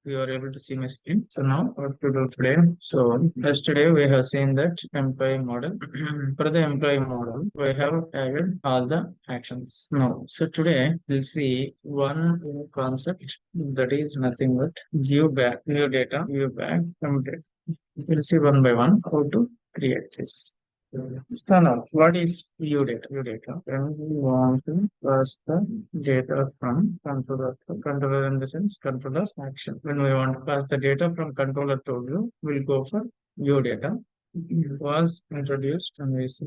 you are able to see my screen. So now what to do today? So yesterday we have seen that employee model. For the employee model, we have added all the actions. Now, so today we'll see one concept that is nothing but view data, view back, TempData. We'll see one by one how to create this. So now, what is view data? View data. When we want to pass the data from controller in the sense controller action. When we want to pass the data from controller to view, we'll go for view data. It was introduced and we see.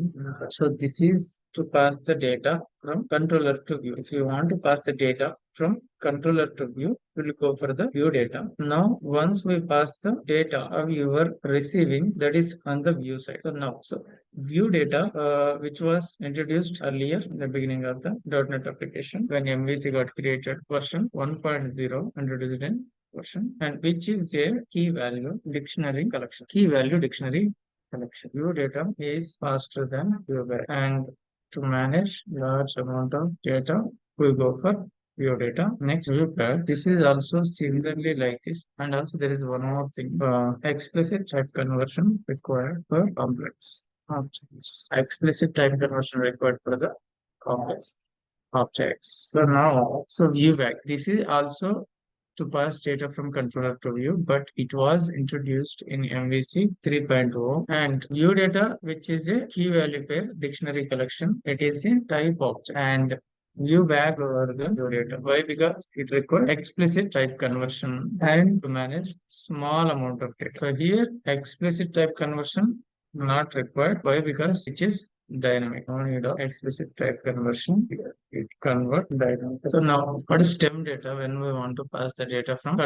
So this is to pass the data from controller to view. If you want to pass the data from controller to view, we'll go for the view data. Now, once we pass the data of your receiving, that is on the view side. So now, view data, which was introduced earlier in the beginning of the .NET application when MVC got created, version 1.0 introduced in version, and which is a key value dictionary collection. Key value dictionary collection. View data is faster than ViewBag, and to manage large amount of data, we go for view data. Next, ViewBag. This is also similarly like this, and also there is one more thing: explicit type conversion required for complex objects. Explicit type conversion required for the complex objects. So now, ViewBag. This is also to pass data from controller to view, but it was introduced in MVC 3.0, and view data, which is a key value pair dictionary collection. It is a type object, and view back over the view data. Why? Because it requires explicit type conversion and to manage small amount of data. So here, explicit type conversion not required. Why? Because it is dynamic. No need of explicit type conversion. It convert dynamic. So now, what is TempData when we want to pass the data from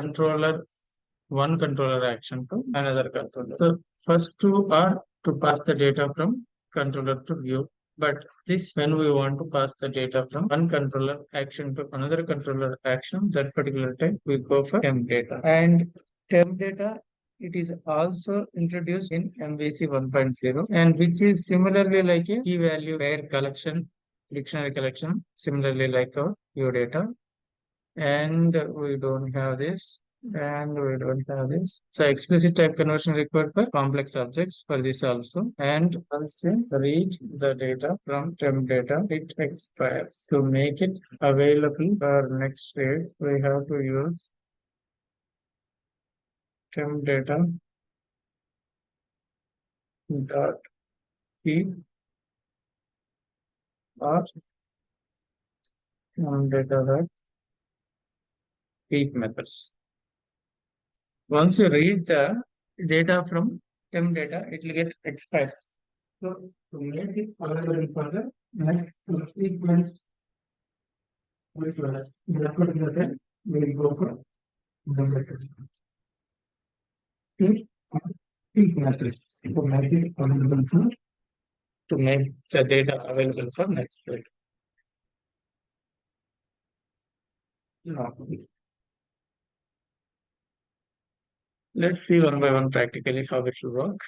one controller action to another controller? So first two are to pass the data from controller to view. But this, when we want to pass the data from one controller action to another controller action, that particular time we go for TempData. And TempData, it is also introduced in MVC 1.0, and which is similarly like a key value pair collection, dictionary collection, similarly like our view data. And we don't have this. And we don't have this. So explicit type conversion required for complex objects for this also. And once you read the data from TempData, it expires. To make it available for next read, we have to use TempData dot keep or TempData dot keep methods. Once you read the data from TempData, it will get expired. So to make it available for the next sequence, which was that particular time, we will go for the methods. Keep matrix. So make it available for to make the data available for next week. Now, let's see one by one practically how it will work.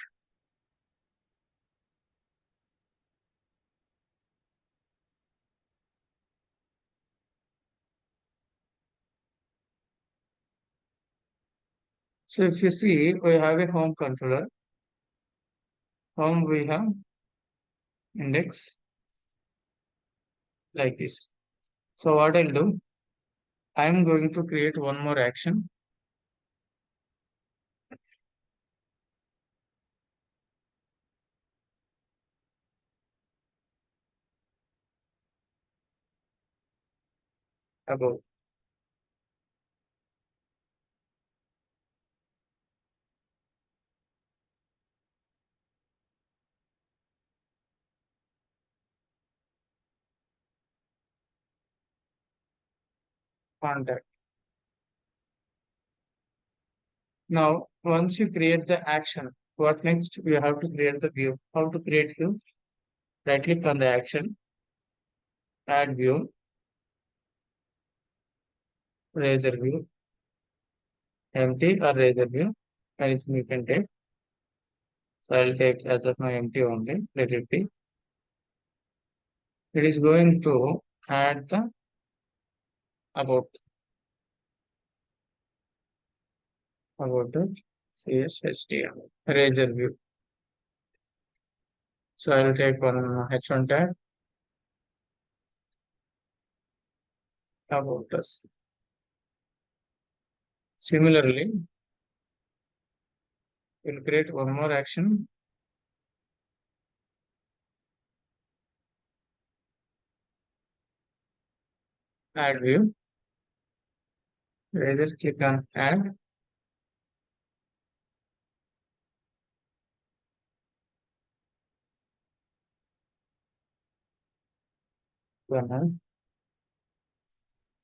So if you see, we have a home controller. Home we have index like this. So what I'll do, I'm going to create one more action. About contact. Now, once you create the action, what next? You have to create the view. How to create view? Right click on the action, add view, razor view, empty or razor view, anything you can take. So I'll take as of my empty only. Let it be. It is going to add the about. about the CSHTM razor view. So I will take one H1 tag about us. Similarly, we'll create one more action. Add view. Just click on add.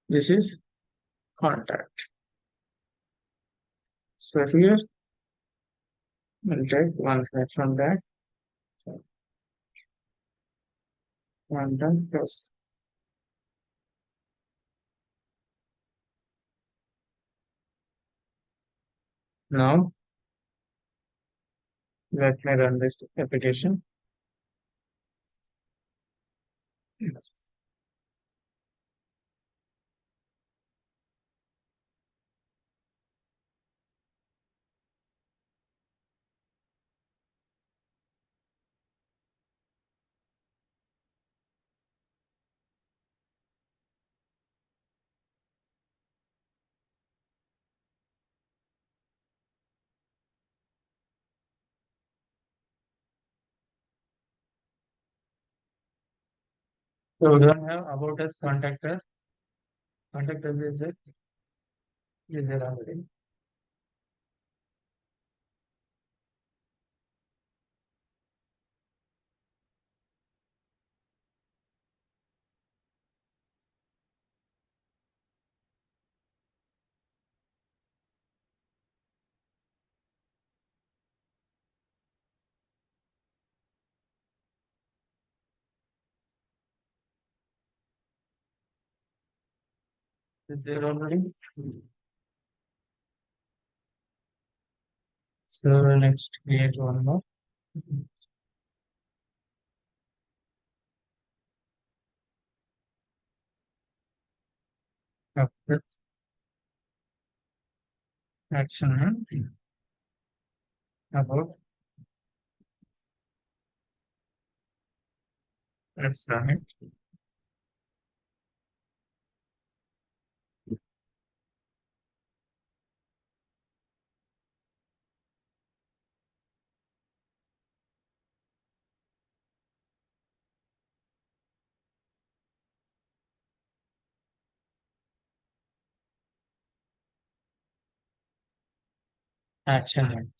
This is contact. So here we'll take one H1 tag. Contact plus. Now let me run this application. So we don't have about us contactor. Contactor is there already. Is there already? So next create one more. After action about let's run it. Action.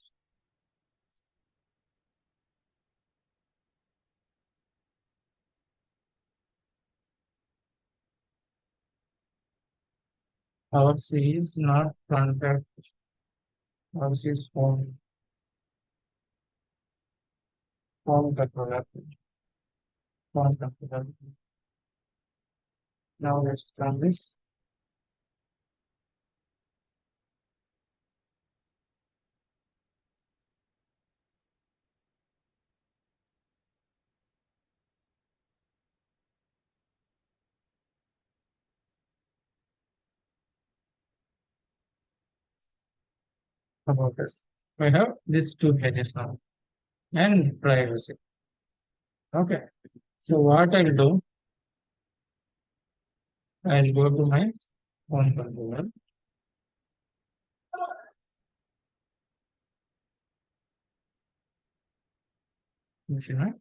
Ours is not contact. Ours is form controller. Form controller. Now let's run this. About this. We have these two pages now and privacy. Okay. So what I'll do, I'll go to my phone controller. This is my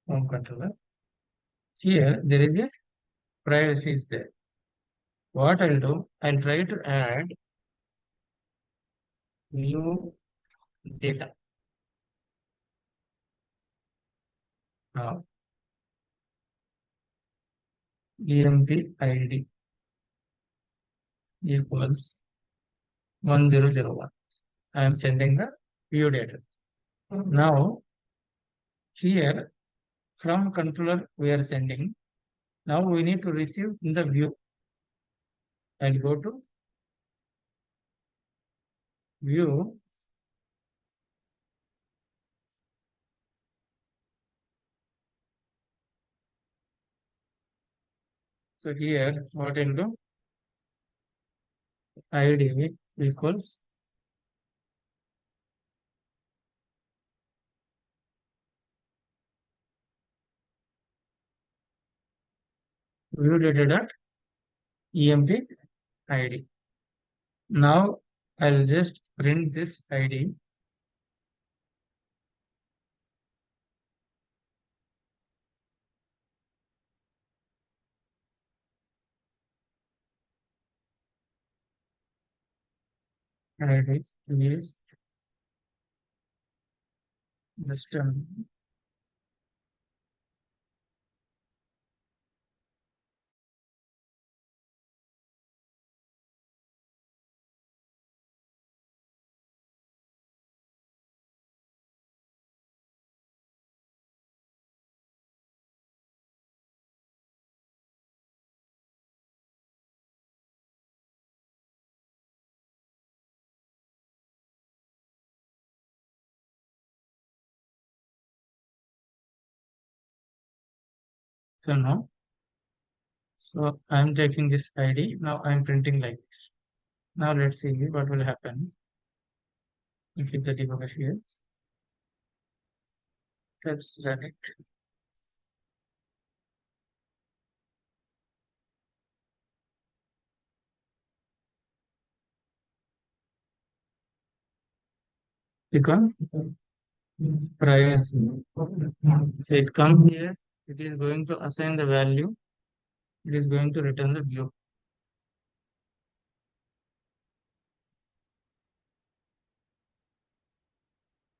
home controller. Here there is a privacy is there. What I'll do, I'll try to add new data. Now EMP ID equals 1001. I am sending the view data. Now here from controller we are sending. Now we need to receive in the view. I'll go to view. So here what I'll do, ID equals ViewData.emp ID. Now I'll just print this ID. ID is just so now. So I'm taking this ID. Now I'm printing like this. Now let's see what will happen. We keep the debugger here. Let's run it. Click on privacy. So it comes here. It is going to assign the value. It is going to return the view.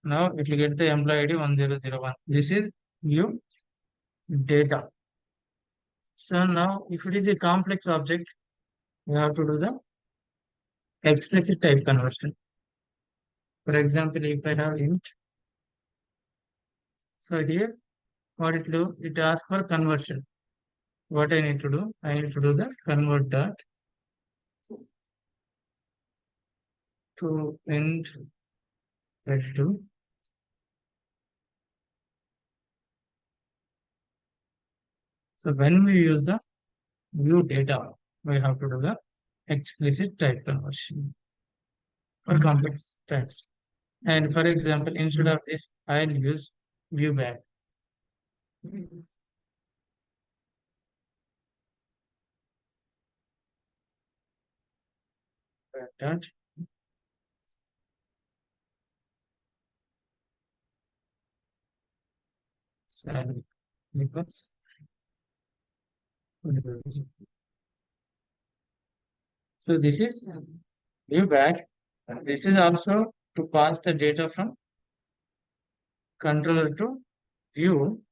Now it will get the employee ID 1001. This is view data. So now if it is a complex object, we have to do the explicit type conversion. For example, if I have int, so here what it do? It asks for conversion. What I need to do? I need to do the convert dot to int 32. So when we use the view data, we have to do the explicit type conversion for complex types. And for example, instead of this, I'll use ViewBag. Dot salary equals. So this is ViewBag. This is also to pass the data from controller to view.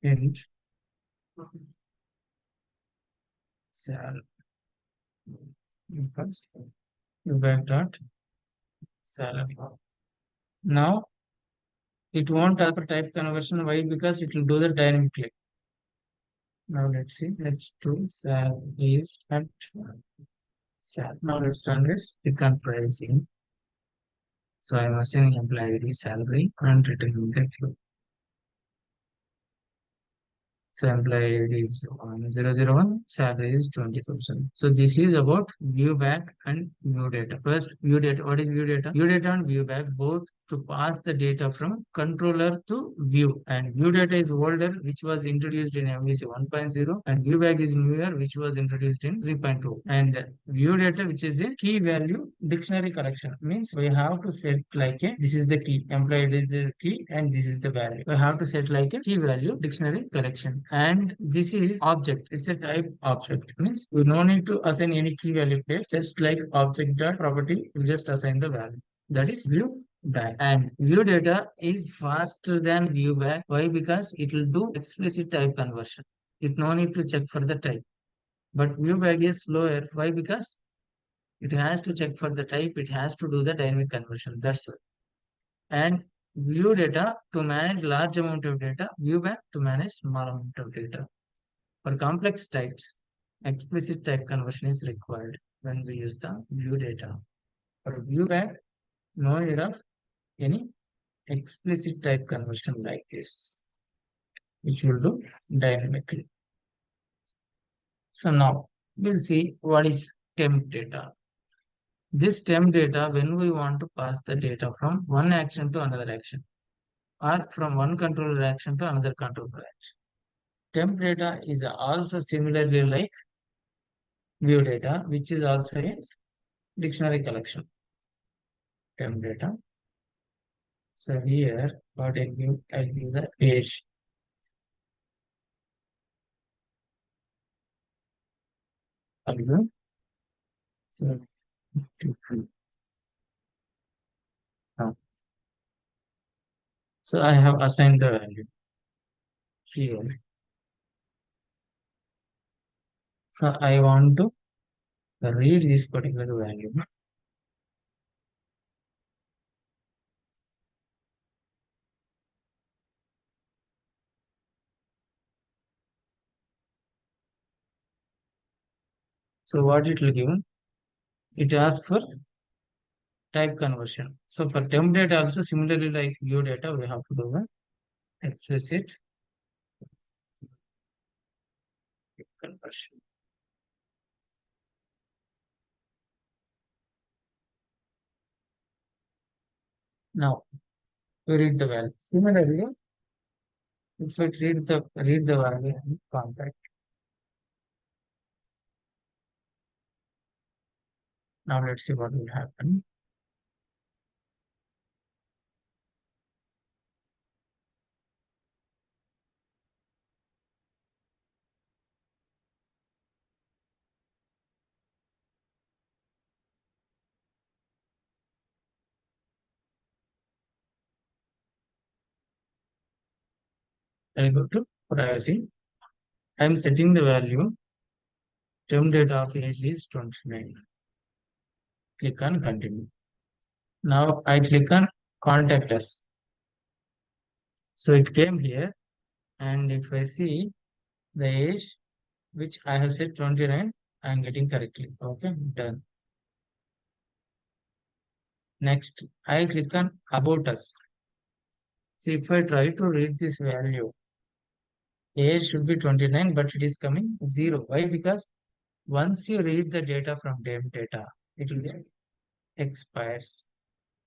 Int salary equals ViewBag dot salary. Now it won't ask for type conversion. Why? Because it will do the dynamically. Now let's see. Let's do sal is at sal. Now let's run this. Click on pricing. So I'm assigning employee ID salary and returning the view. So employee ID is 1001, salary is 20,000. So this is about ViewBag and ViewData. First, ViewData. What is ViewData? ViewData and ViewBag both to pass the data from controller to view. And ViewData is older, which was introduced in MVC 1.0, and ViewBag is newer, which was introduced in 3.2. And ViewData, which is a key value dictionary correction, means we have to set like a this is the key, employee is the key, and this is the value. We have to set like a key value dictionary correction. And this is object. It's a type object. Means we no need to assign any key value pair. Just like object dot property, we just assign the value. That is view back. And view data is faster than view back. Why? Because it will do explicit type conversion. It no need to check for the type. But view back is slower. Why? Because it has to check for the type. It has to do the dynamic conversion. That's why. And view data to manage large amount of data, view back to manage small amount of data. For complex types, explicit type conversion is required when we use the view data. For view back, no need of any explicit type conversion like this, which will do dynamically. So now we'll see what is temp data. This temp data, when we want to pass the data from one action to another action. or from one controller action to another controller action. Temp data is also similarly like view data, which is also a dictionary collection. Temp data. So here, what I'll give the age. So, so I have assigned the value here. So I want to read this particular value. So what it will give? It asks for type conversion. So for temp data also similarly like view data, we have to do the explicit conversion. Now we read the value. Similarly, if we read the value in contact, now let's see what will happen. I'll go to privacy. I'm setting the value. Term data of age is 29. Click on continue. Now I click on contact us. So it came here, and if I see the age which I have set 29, I am getting correctly. Okay, done. Next, I click on about us. See, if I try to read this value, age should be 29, but it is coming 0. Why? Because once you read the data from temp data, it will get expires.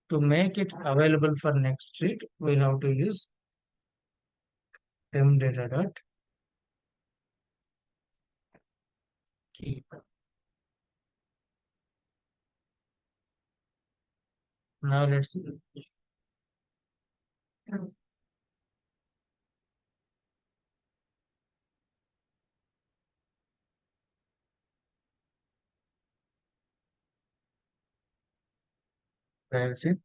To make it available for next week, we have to use temp data dot keep. Now let's see. Privacy.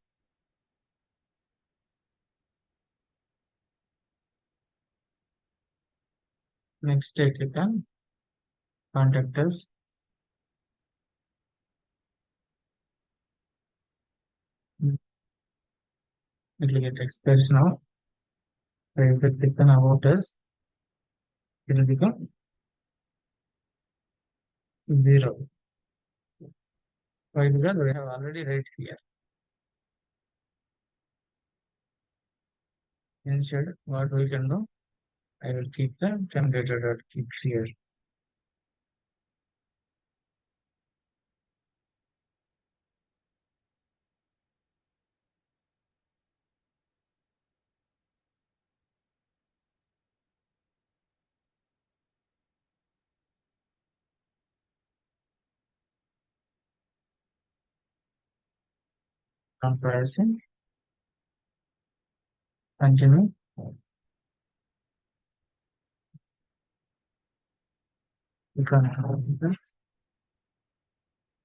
Next, I click on contact us. It will get expires now. If I click on about us, it will become 0. Why? Because we have already read here. Instead, what we can do, I will keep the temp data dot keep here. Comparison. Continue. We can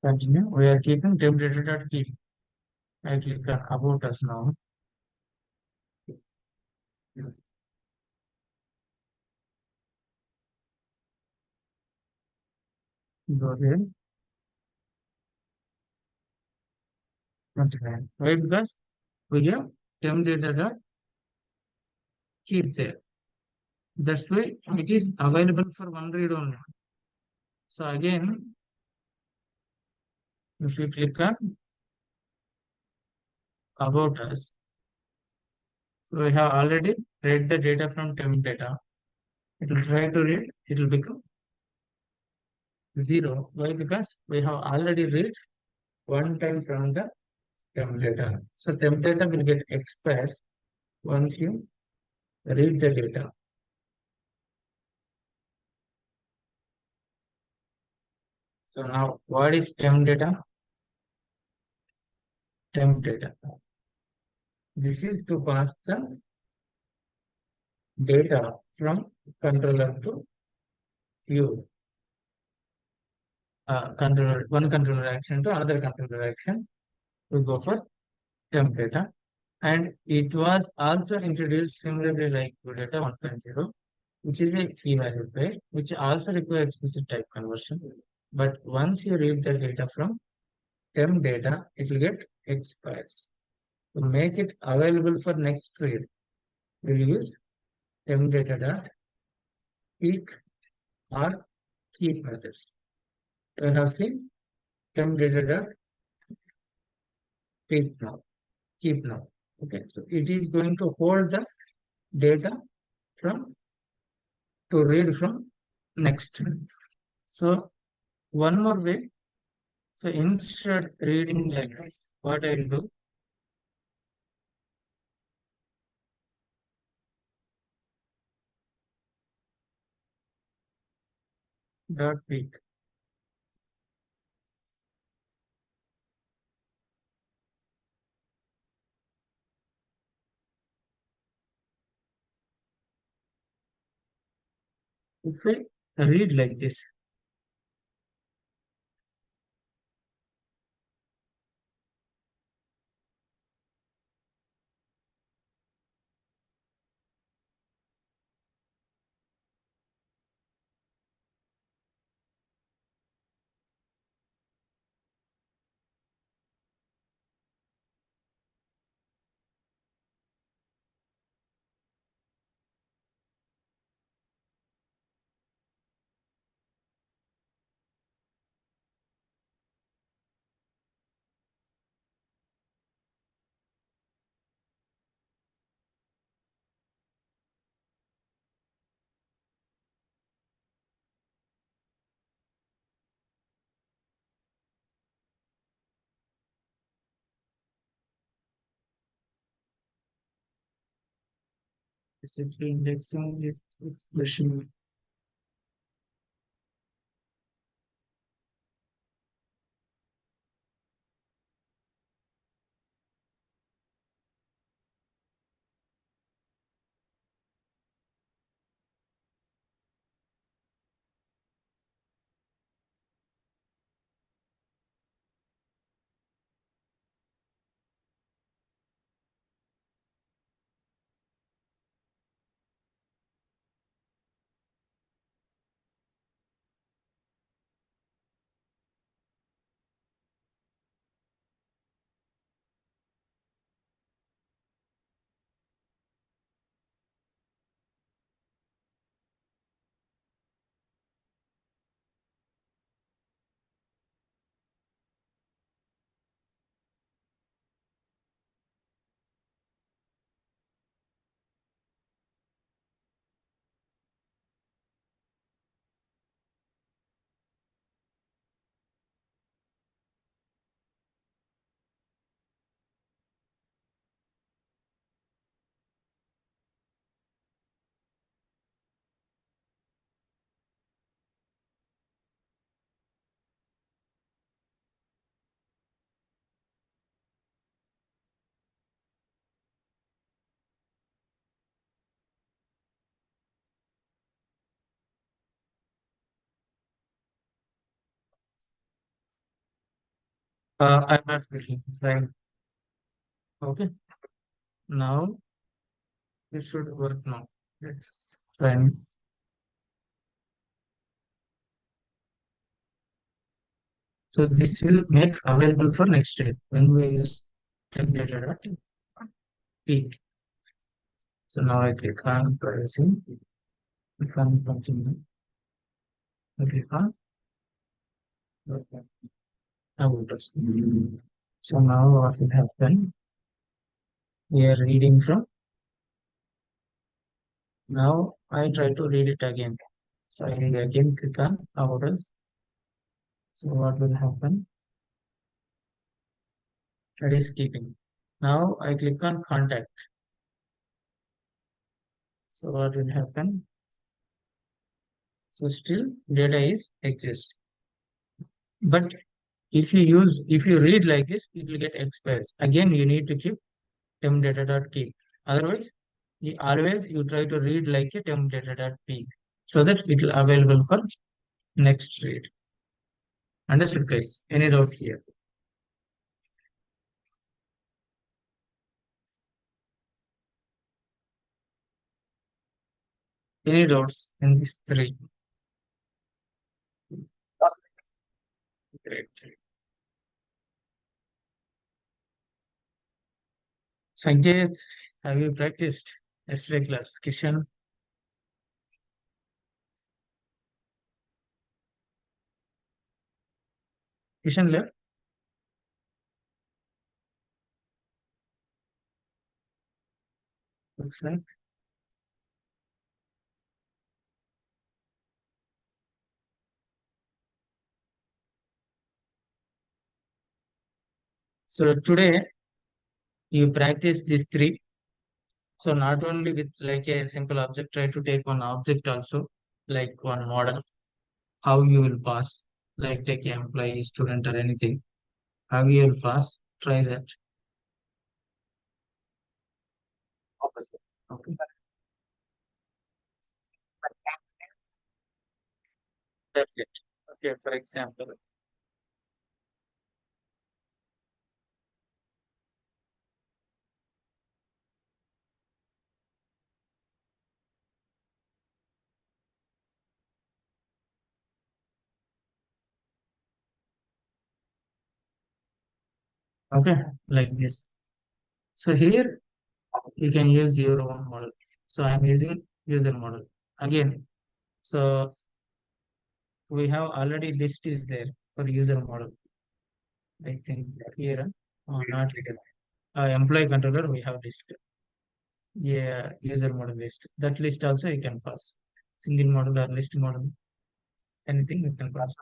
continue. We are keeping temp data dot keep. I click on about us now. Go here. Continue. Why? Because we have temp data dot keep there. That's why it is available for one read only. So again, if you click on about us, so we have already read the data from temp data. It will try to read, it will become 0. Why? Because we have already read one time from the temp data. So temp data will get expressed once you read the data. So now what is TempData? TempData. This is to pass the data from controller to view. One controller action to another controller action to go for TempData. And it was also introduced similarly like ViewData 1.0, which is a key value pair, which also requires explicit type conversion. But once you read the data from TempData, it will get expires. To make it available for next read, we'll use TempData.peak or keep methods. We have seen TempData.peak now, keep now. Okay, so it is going to hold the data from to read from next. So one more way. So instead reading like this, what I'll do, dot peak. If I read like this, basically indexing expression. I'm not speaking. Right. Okay. Now it should work now. It's fine. So this will make available for next day when we use TempData.peak. So now I click on pricing, click on function, I click on outputs. So now what will happen? We are reading from. Now I try to read it again. So I will again click on outputs. So what will happen? That is keeping. Now I click on contact. So what will happen? So still data is exists. But if you read like this, it will get expires. Again, you need to keep TempData.keep. Otherwise, you try to read like a TempData.peak so that it will available for next read. Understood, guys? Any doubts here? Any doubts in these three? Great. Sanket, have you practiced yesterday class? Kishan, Kishan left. Looks like. So today you practice these three. So not only with like a simple object, try to take one object also, like one model, how you will pass, like take an employee, student or anything, how you will pass, try that. Okay, that's it. Okay, for example, okay, like this. So here you can use your own model. So I'm using user model again. So we have already list is there for user model. I think here, not here. Employee controller, we have list. Yeah, user model list. That list also you can pass. Single model or list model, anything you can pass.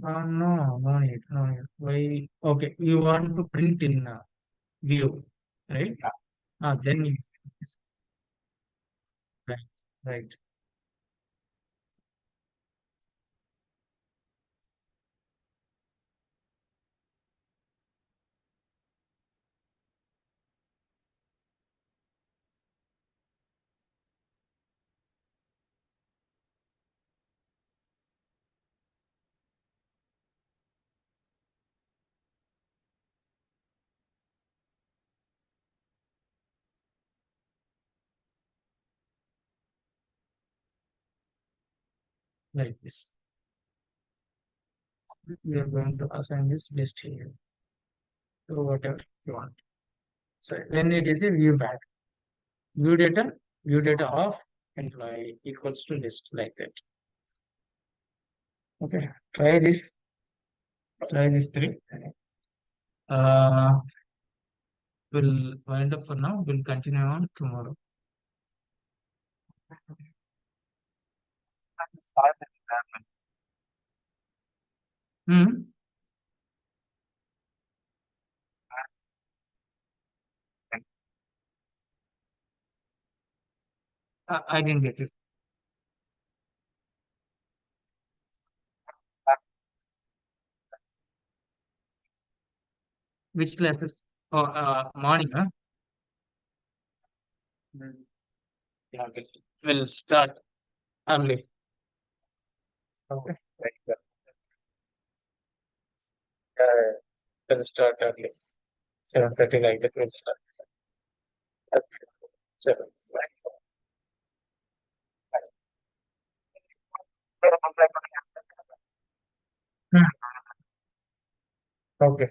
No, no need, no need. Why? Okay, you want to print in view, right? Then you right, right, like this. We are going to assign this list here. So whatever you want. So then it is a view back. View data, view data of employee equals to list like that. Okay, try this, try this three. Uh, we'll wind up for now. We'll continue on tomorrow. Hmm. I didn't get it. Which classes? Oh, morning, huh? Hmm. Yeah, okay. We'll start early. Okay. Like, we'll start early. 7:30 like that. We'll start. Okay. 7. Hmm. Okay.